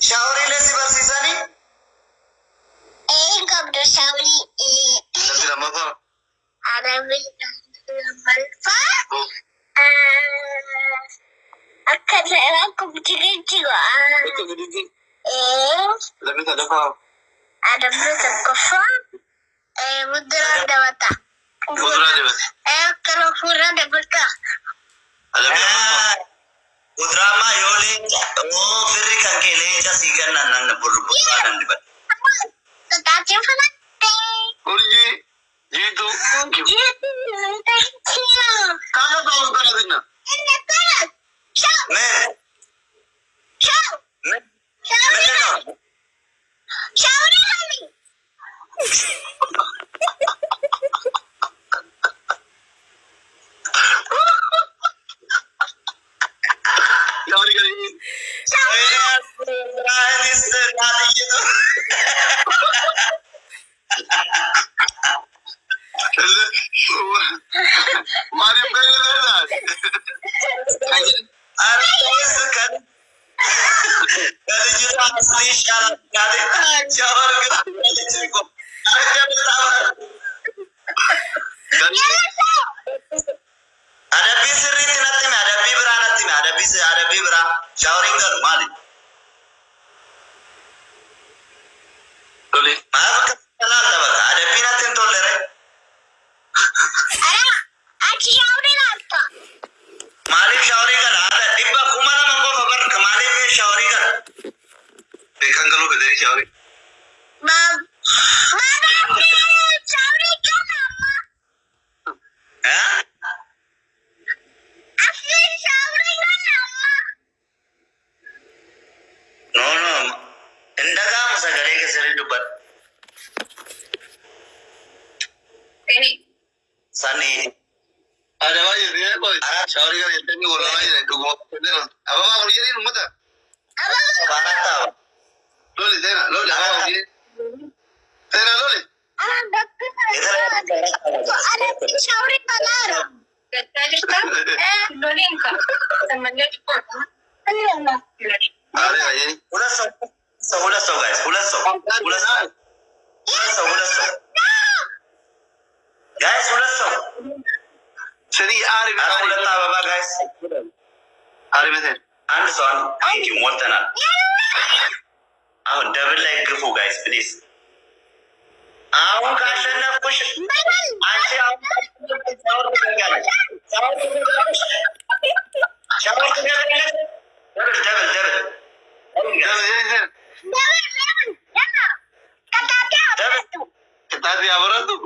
Shauri lesi bersisani? Kabdo shauri. Tidak makan. Ada balfa. Akan saya aku bikin juga. Itu gede. Lebih tak apa. Ada belum kofa. Mudra ada mata. Mudra ada mata. Kalau mudra ada mata. Ada apa? Mudra mah yoli. Oh, firri kan kele jasi kan nan buruan di bat. Tetapi mana? Orji, jitu. Jitu. Kaya tahu kan adina? Ini kan. Show. Men. Show. Men. Show. Show ni kami. Shauri kali. Shauri istirahat itu. Mariam kaya dah. Artis kan. Kali juga asli syarat kali. Jawab kali cukup. Ada berapa? Ada bisir ini nanti ada bibra nanti ada bibra. Showering kan mali. Boleh. Apa kata ada pinat yang tolere. Ada. Aci showering apa? Mali showering kan ada. Tiba kumala mampu kabar kemali ke showering kan. Dekhan kalau kedai showering. Mam. Mana showering kan apa? Hah? Asli showering kan apa? No. Enda ka masa gare ke seri dubat. Ini. Sani. Ada lagi dia boy. Showering kan itu ni orang lagi itu gua. Apa mau jadi rumah tak? Apa? Barat tahu. Loli dena, loli apa lagi? Dena loli. Ada showering kan ada. Loli kan. Temannya juga. Ano? Ada lagi. Ulas guys. Guys, ulas. Jadi Arif udah tahu apa guys? Arif itu. Anderson, thank you more than that. Double like gifu guys, please. Aku kasih nak push. Ansi aku Shower together. Double. Kata dia apa tu?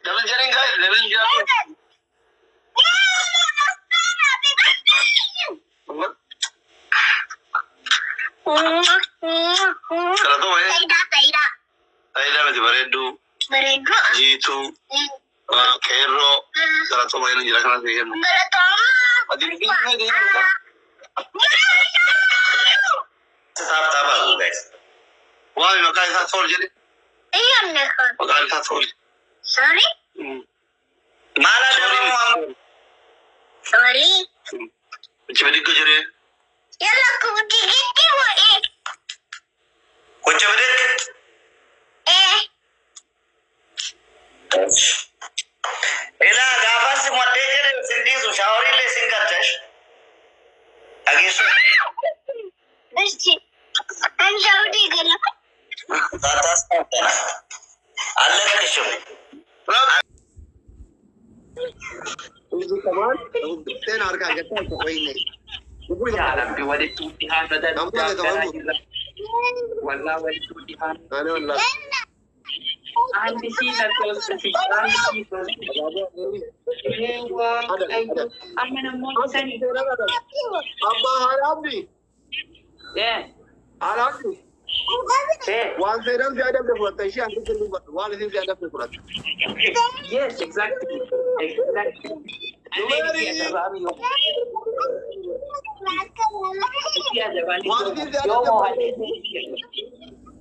Double jaring guys, double jaring. Kalau tu Tidak. Aida masih beredu. Jitu. Kero. Kalau tu main jelaskan lagi kan. Adi mungkin ni. Tetap bagus guys. Wah, makai satu sol jadi. Iya nak. Makai satu sol. Sorry. Mana sorry. Sorry. Coba dikejar. Yalla aku gigit wo Kunci bedik. Ila gafar si modde jere sindi su shawari le singar tash. Agisu. Dasti. An shawari gala. Tata sana. Allah kishu. Itu kaman. Ten harga kita koin nahi. يا ربي ولدت امتحان بدل والله ولدت امتحان أنا والله عندي سينا توصفي عندي سينا أنا موت سني أبا هرابي إيه هرابي إيه وان سيران زيادة بفرط أشياء أنت تقول وان سيران زيادة بفرط yes exactly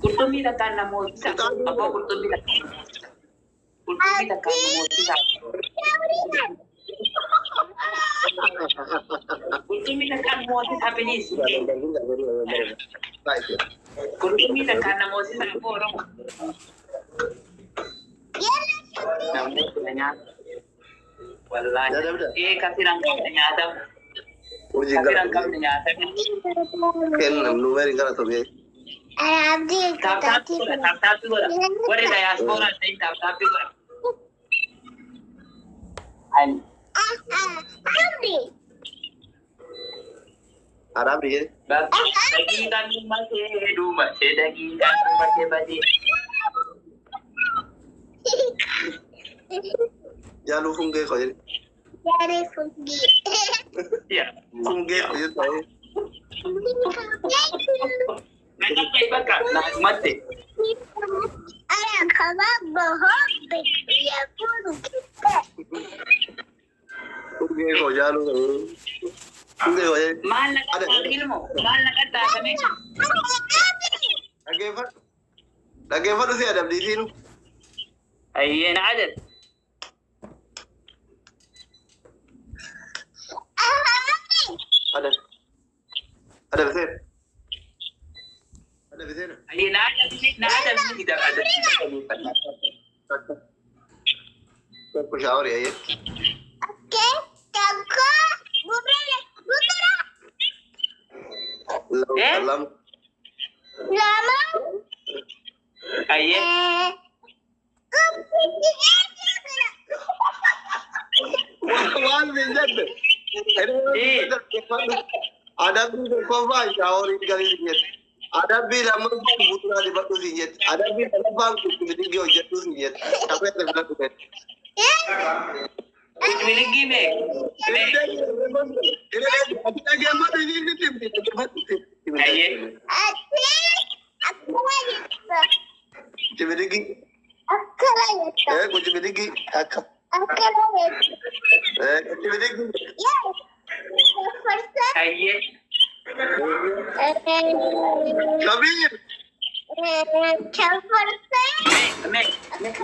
Kurtumida kana mo isa ako kurtumida kana mo isa Qurxummii takkaan mootii habiliis. Qurxummii takkaan namooti sana Oromoo. Namoota nyaata. Wallaahi. Kafiraan qabne nyaatamu. Kafiraan qabne nyaatamu. Kenna numeri gara tobe. Taaptaappi godha. Warri dayaaspooraa ta'in taaptaappi godha. Arab ye. Daqiiqaan dhumatee dhumatee daqiiqaan dhumatee badee. Jalu funge ko ye. Funge ko ye tae. Nakakay baka nakakmate. Funge ko jalu. Funge ko ye. Mahal na katagal mo. Mahal na katagal mo. Lagay fa si Adam di sino. Ayyan adad. Ada betul. Ada betul. Ayyan adad tidak ada. Ko shower ya ye. Alam. Ayyan. Wan minjat. Ada bi ko ba shower kali ni. Ada bi lamang butura di batu sinjet. Ada bi lamang ku di gyo jatu sinjet. Tapi terlalu kuat. Kuch milegi me. Ayyan. कुछ मिलेगी Ayyan. Kabir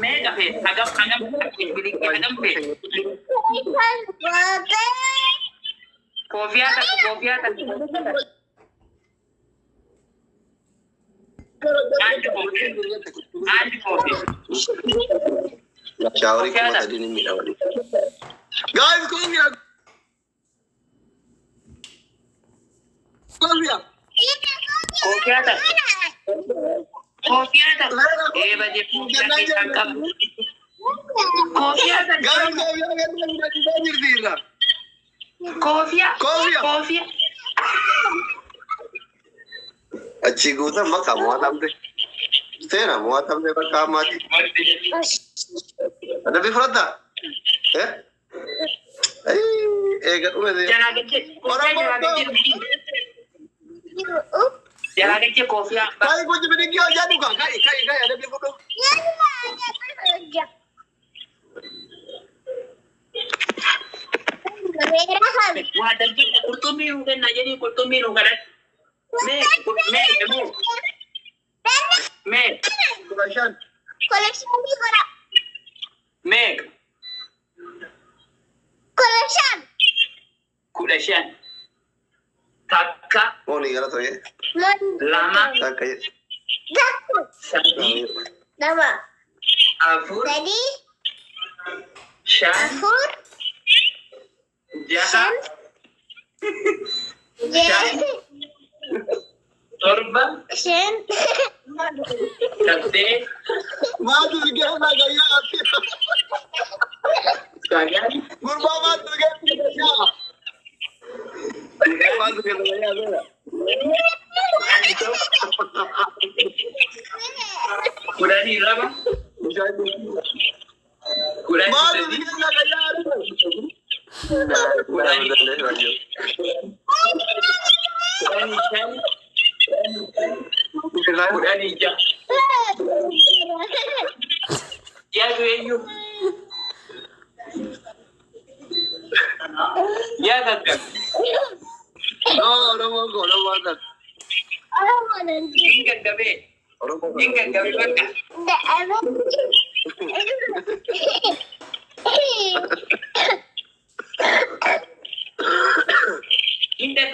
Me gafe. Agam kuch milegi agam pe. Kofiya tak. Anti kofi. Shower की मदद नहीं मिला वाली guys कौन गया Kofiya tak. Baju kofiya tak. Kofiya tak. Kofiya. अच्छी गुता मका मुआतम दे तेरा मुआतम दे पर काम आती ada bi frada eh gat ume de Jangan kecil kofiya. kai kuch bhi nahi kiya jadu ka kai ada bi photo Wah, dan kita kurtumi udah nanya nih kurtumi udah kan? Me. Kurashan Meg. Kudashan. Taka. oh नहीं गलत हो ये Lama. tak kayak Sadi. Afur. Shan. Jaha. Shan. Torba. Kate. मां तू क्या ना गया आपके Kalian. गुरबा मां तू क्या क्या मां तू क्या गया ना Udah di lama. Udah मां di तू क्या ना गया Udah di jam. Ya gue yuk. Ya kakak. orang mau mana Ingat gabe. Ingat gabe kakak.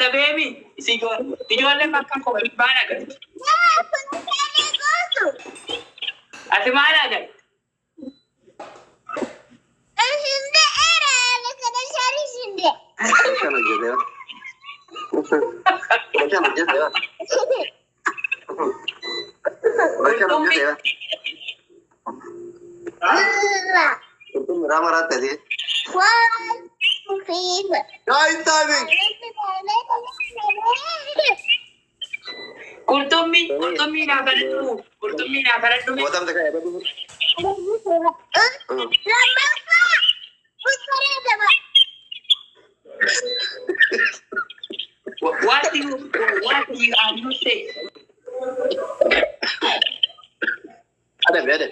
the baby. See, you are the Makan Banaga. At the Managa. Kana jede. Kana jede. Kana jede. Itu ramah rata dia. Guys, timing. Kurtumi na karatu. Kurtumi na karatu. Botam dekha hai babu. What do you are you saying? Ada.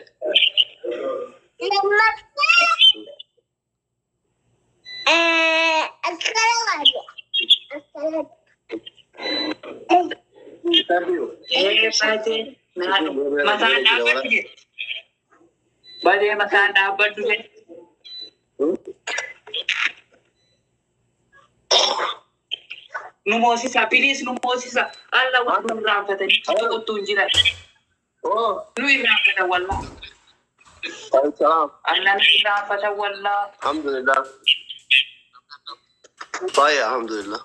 Masana badu Numosisa, please, numosisa. Allah wa rafata ni to tunjira. Oh, Lui rafata wallah. salam. Allah lui rafata wallah. Alhamdulillah. Bye, alhamdulillah.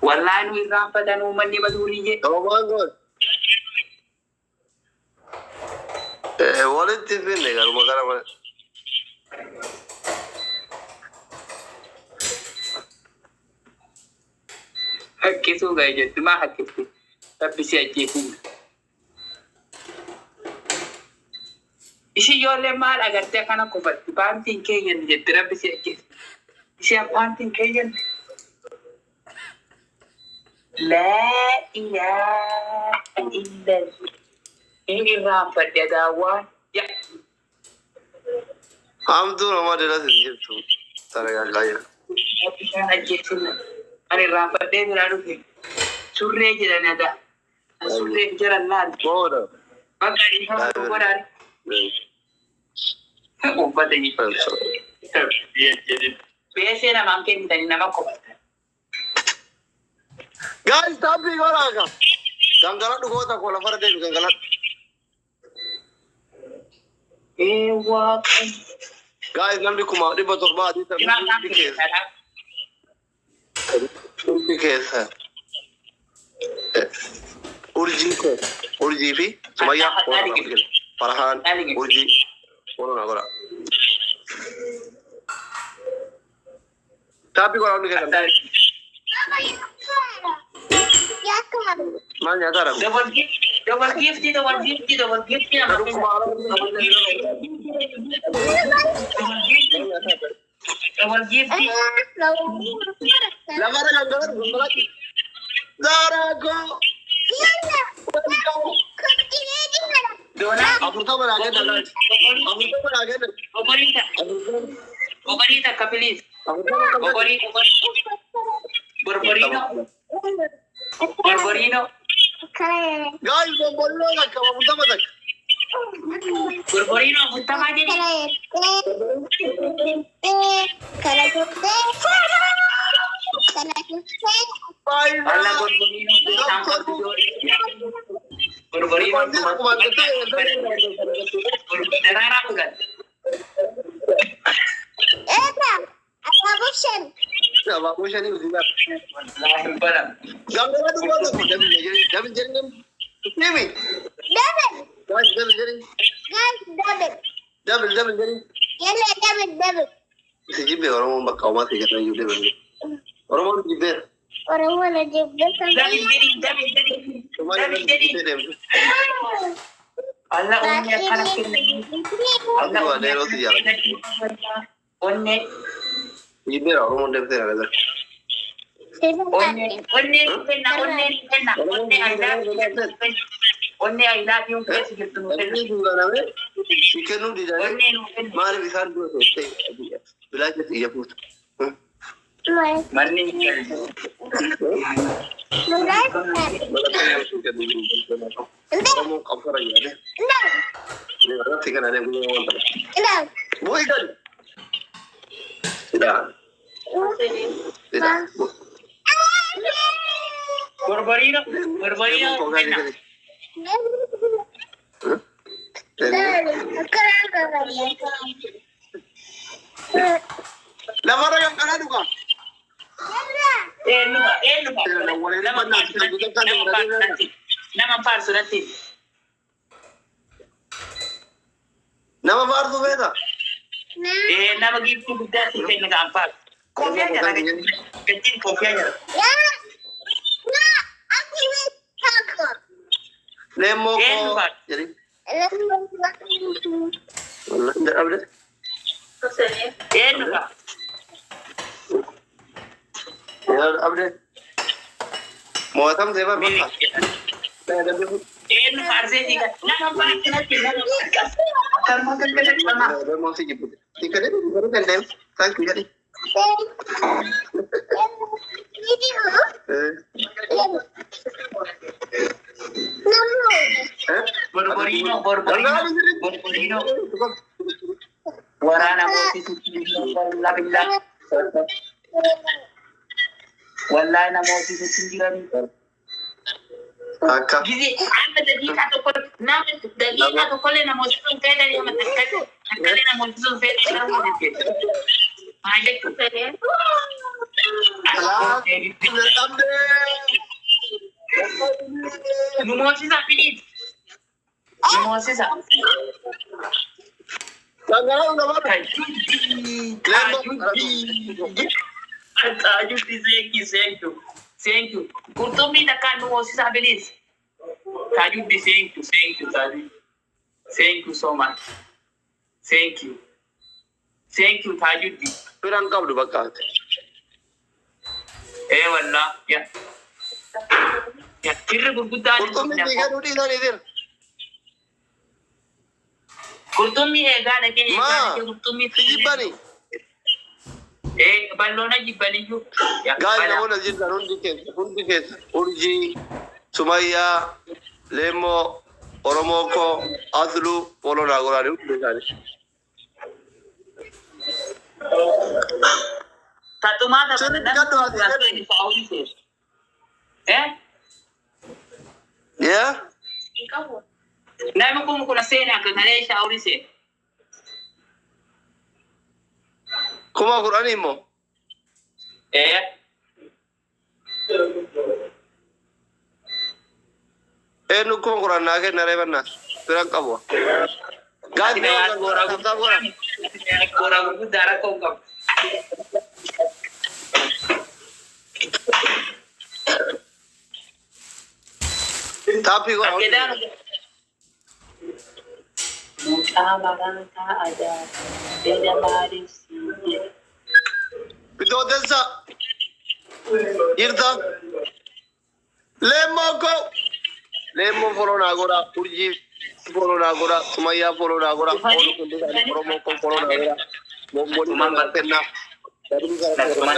Wallah lui rafata no manni maduriye. Oh my God. Wallet TV ne garu magana mana. Hakki su ga je tuma hakki su. Rabbi sai ake ku. Ishi yolle mal agarte kana ko batti pantin ke yen je rabbi sai ake. Ishi pantin ke yen. La ilaha illallah. Ini rafata dawa. Ya. Hamdu ramade la sinjir tu. Taraga gaya. Ani rafate nadu ke surre jira nada surre jira nad Boda. bagari ha borar o badani pese na manke ndani na mako Guys, stop being oraga. Gangala du gota kola farde gangala. ewa Guys, namdi kuma di bator ba di ina kan tabi ke. कैसा उर्जी भी सुमैया फरहान उर्जी बोलो ना बोला tapi kalau ni kan mana ada double gift Lamar lagi. Zarago. Dona. Aku tahu mana ada. Oborita kapilis. Borborino. Guys, bollo na kamu tahu tak? Borborino utama jadi. Allah borborino sampai borborino terara bukan? Bagus ni juga. Lahir barang. Gambar tu bagus. Jamin. Simi. Guys, jamin. Sejib orang mau bakau mati kata yude benda. Orang mau jiber. Jadi. Allah unya karakter. Allah ada roti ya. Onne. Jiber orang mau dapet ada. Onne I love you place gitu. Ini juga namanya. Ikan di dalam. Mari bisa dua selesai. Belajar iya put. Mani. Kamu apa lagi ada? Ini ada tiga ada yang punya orang. Boy kan? Tidak. Borborino kenna. Lafarra kan kana duka. Nama farsu nanti. Nama farsu beta. Nama gitu juga sih kayak gampang. Kopi aja lagi. Kecil kopi aja. Lemo ko. Jadi. Enggak apa deh. Enggak. Ya apa deh. Mau tam siapa Milik. bang? Farse juga. Nama farse nanti. Kalau makan beda sama. Ada mau sih gitu. Tiga deh baru kan dem. Thank you jadi. Borborino. Warna mau situ labilla. Wallahi na mau situ sindiran. Aka. Jadi anda jadi satu kol, nama dari satu kol na mau situ kayak dari sama terkait. Kalian na mau situ saya tidak mau dikit. Ada kalian. Salam. Tam deh. Mau sih pilih. Mau sih Tanggal udah berapa? Thank you. Kurtumi takkan mau sih bilis. Tajudi, thank you, Tajudi. Thank you so much. Thank you, Tajudi. Pirang kau udah bakal. Wallah, ya. Ya, kira berbutan. Kurtumi tiga dulu di sana itu. Kurtumi gada ke kurtumi Jibani. Ballona jibani ju. Ya, Guys, na wala jin darun dike. Urji, Sumaya, Lemo, Oromoko, Azlu, Polo Nagora ni udah kali. Satu mata Di Saudi sih. Ya? Na mo kung kuna sena ka kare shauri se. Kuma Qur'ani mo? Nu kuma Qur'an na ke nare banna. Pirang kabo. Guys, Gora dara ko ko. Tapi ko. Muka ada beda baris. Pito densa. Irta. Lemo follow nagora. Urji follow nagora. Sumaya follow nagora. Oromoko follow nagora. Momboli mantenna.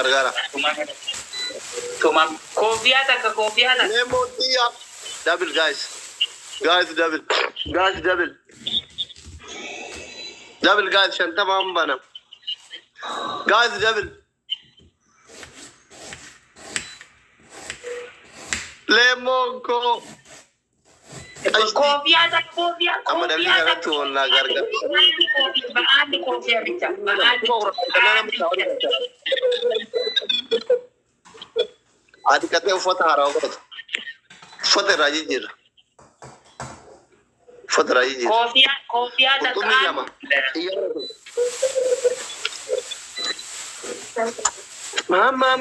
Gara. Cuma kopi ada. Lemo tia. Double guys. Double guys, shanta mambana. Guys, double. Lemon ko. Kopi ada. Ama dalili ya tu wala garga. Baadi kopi bicha. Adi kate foto haraw ko. Foto rajijir. Kopi ada kan. Mama,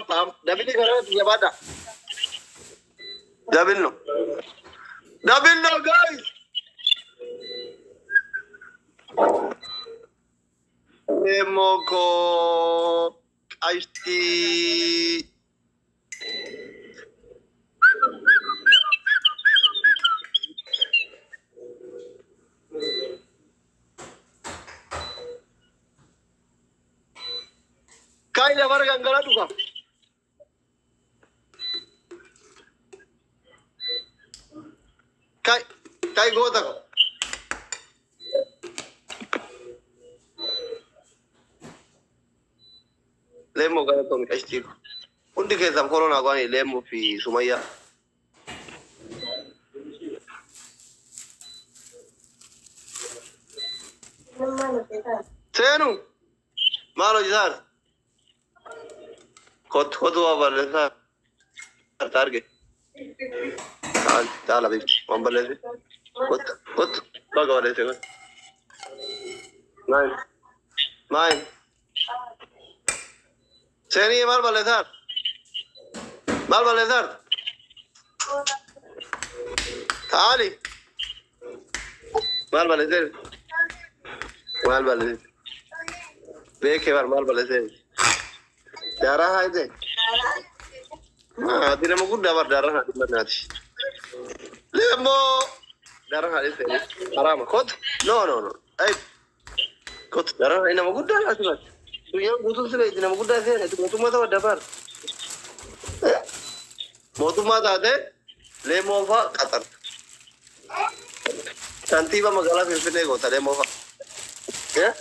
pam. Dabil ni kalau dia bada. Dabil no, guys. Emoko, Aisti. Kai lebar gangala tuka. Kai go tak. Lemo gaya to mi kashti. Un hundi keessan koronaa kwani leemuu fi Sumayyaa. Seenu maal hojjetaan? Kotu waa balleessaa arge. Taala beektu waan balleesse. Kotu baga balleesse kun. Maal? Seenii maal balleessaa? Maal balleessaa? Taali maal balleessee? Maal balleessee? Beekee maal balleessee? Daaraa haidee? Ati nama guddaa bar daaraa haadhi mannaati. Leemmoo daaraa haadhi seenii haraama kotu no. Ay kotu daaraa haadhi nama guddaa laati bar. Sunyaan guutuun sibeeti nama guddaa seenee mootummaa ta'uu adda bar. Mootummaa taatee leemmoo fa'aa qaxar. Kantiibaa magaalaa Finfinnee goota leemmoo fa'aa.